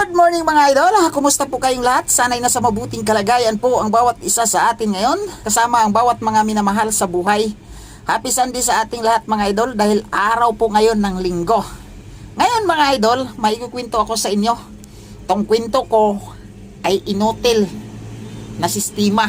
Good morning mga idol, kumusta po kayong lahat? Sana'y nasa mabuting kalagayan po ang bawat isa sa atin ngayon, kasama ang bawat mga minamahal sa buhay. Happy Sunday sa ating lahat mga idol dahil araw po ngayon ng linggo. Ngayon mga idol, may ikukwento ako sa inyo. Itong kwento ko ay inutil na sistema.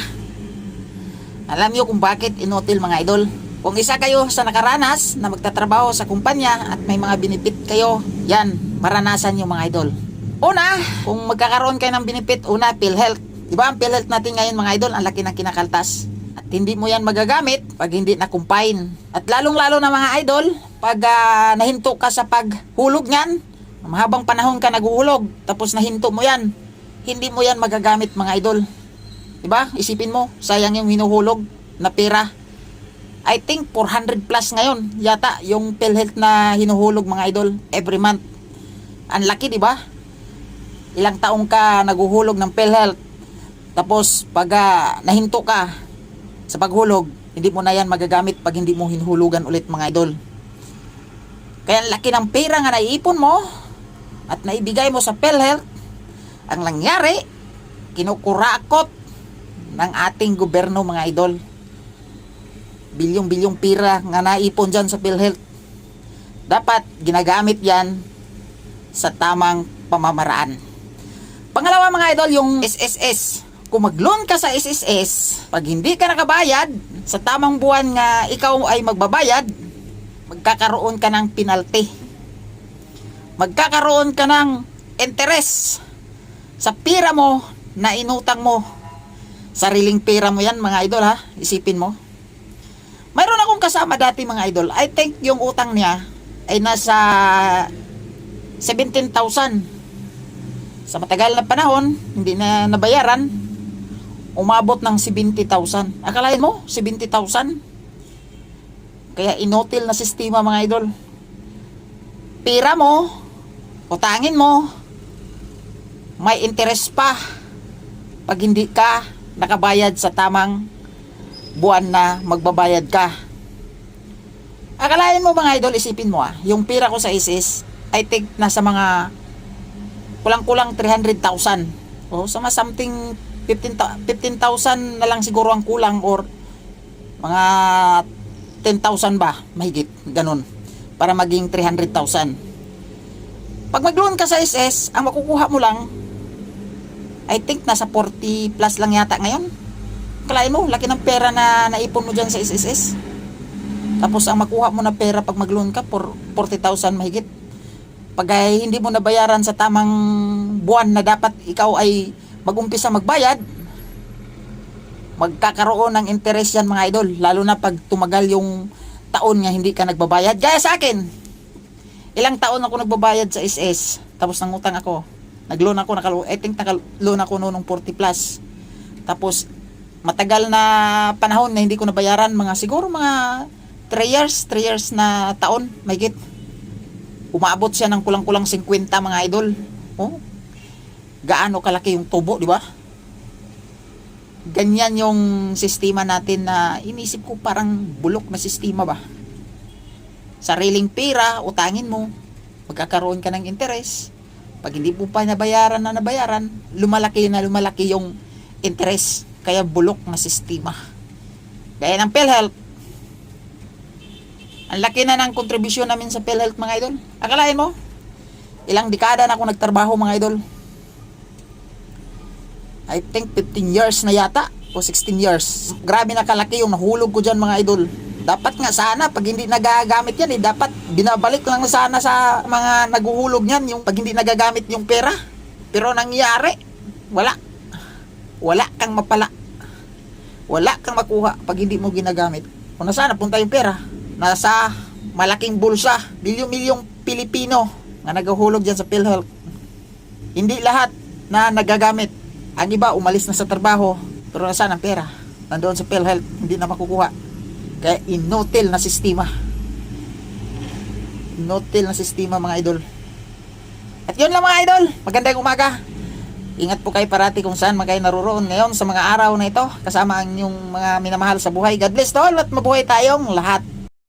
Alam niyo kung bakit inutil mga idol? Kung isa kayo sa nakaranas na magtatrabaho sa kumpanya at may mga benefit kayo, yan, maranasan niyo mga idol. Una, kung magkakaroon kayo ng benefit, una, PhilHealth. Diba ang PhilHealth natin ngayon mga idol, ang laki ng kinakaltas. At hindi mo yan magagamit pag hindi na-combine. At lalong-lalo na mga idol, pag nahinto ka sa paghulog niyan, mahabang panahon ka naguhulog, tapos nahinto mo yan, hindi mo yan magagamit mga idol. Diba? Isipin mo, sayang yung hinuhulog na pera. I think 400 plus ngayon yata yung PhilHealth na hinuhulog mga idol every month. Ang laki diba? Ilang taong ka naguhulog ng PhilHealth, tapos pag nahinto ka sa paghulog, hindi mo na yan magagamit pag hindi mo hinuhulugan ulit mga idol. Kaya ang laki ng pera nga naiipon mo at naibigay mo sa PhilHealth, ang nangyari, kinukurakot ng ating gobyerno mga idol. Bilyong-bilyong pera nga naipon dyan sa PhilHealth. Dapat ginagamit yan sa tamang pamamaraan. Pangalawa mga idol, yung SSS. Kung mag-loan ka sa SSS, pag hindi ka nakabayad sa tamang buwan nga ikaw ay magbabayad, magkakaroon ka ng penalty. Magkakaroon ka ng interest sa pera mo na inutang mo. Sariling pera mo yan mga idol ha, isipin mo. Mayroon akong kasama dati mga idol, I think yung utang niya ay nasa 17,000. Sa matagal na panahon, hindi na nabayaran, umabot ng 70,000. Akalain mo, 70,000? Kaya inutil na sistema mga idol. Pera mo, utangin mo, may interest pa pag hindi ka nakabayad sa tamang buwan na magbabayad ka. Akalain mo mga idol, isipin mo yung pera ko sa ISIS, I think nasa mga kulang-kulang 300,000. O sama something 15,000 na lang siguro ang kulang or mga 10,000 ba, mahigit ganun para maging 300,000. Pag mag-loan ka sa SS, ang makukuha mo lang I think nasa 40 plus lang yata ngayon. Kalain mo, laki ng pera na naipon mo dyan sa SSS. Tapos ang makuha mo na pera pag mag-loan ka, 40,000 mahigit. Pag ay hindi mo nabayaran sa tamang buwan na dapat ikaw ay mag-umpisa magbayad, magkakaroon ng interest yan mga idol. Lalo na pag tumagal yung taon nga hindi ka nagbabayad. Gaya sa akin, ilang taon ako nagbabayad sa SS, tapos nangutang ako. Nag-loan ako, I think naka-loan ako noong 40 plus. Tapos matagal na panahon na hindi ko nabayaran, siguro mga 3 years na taon, mahigit. Umabot siya ng kulang-kulang 50 mga idol. Oh, gaano kalaki yung tubo, di ba? Ganyan yung sistema natin na inisip ko parang bulok na sistema ba? Sariling pera, utangin mo, magkakaroon ka ng interest. Pag hindi mo pa nabayaran, lumalaki na lumalaki yung interest. Kaya bulok na sistema. Gaya ng PhilHealth. Ang laki na ng kontribusyon namin sa PhilHealth mga idol. Akalain mo, ilang dekada na ako nagtrabaho mga idol. I think 15 years na yata o 16 years. Grabe na kalaki yung nahulog ko dyan mga idol. Dapat nga sana pag hindi nagagamit yan dapat binabalik lang sana sa mga naguhulog yan yung pag hindi nagagamit yung pera. Pero nangyari, wala kang mapala. Wala kang makuha pag hindi mo ginagamit. Kung nasaan napunta yung pera? Nasa malaking bulsa, milyong Pilipino na naghuhulog dyan sa PhilHealth. Hindi lahat na nagagamit. Ang iba umalis na sa trabaho, pero nasaan ang pera? Nandoon sa PhilHealth, hindi na makukuha. Kaya inutil na sistema. Inutil na sistema mga idol. At yun lang mga idol, magandang umaga. Ingat po kayo parati kung saan kayo naroon ngayon sa mga araw na ito, kasama ang inyong mga minamahal sa buhay. God bless to all at mabuhay tayong lahat.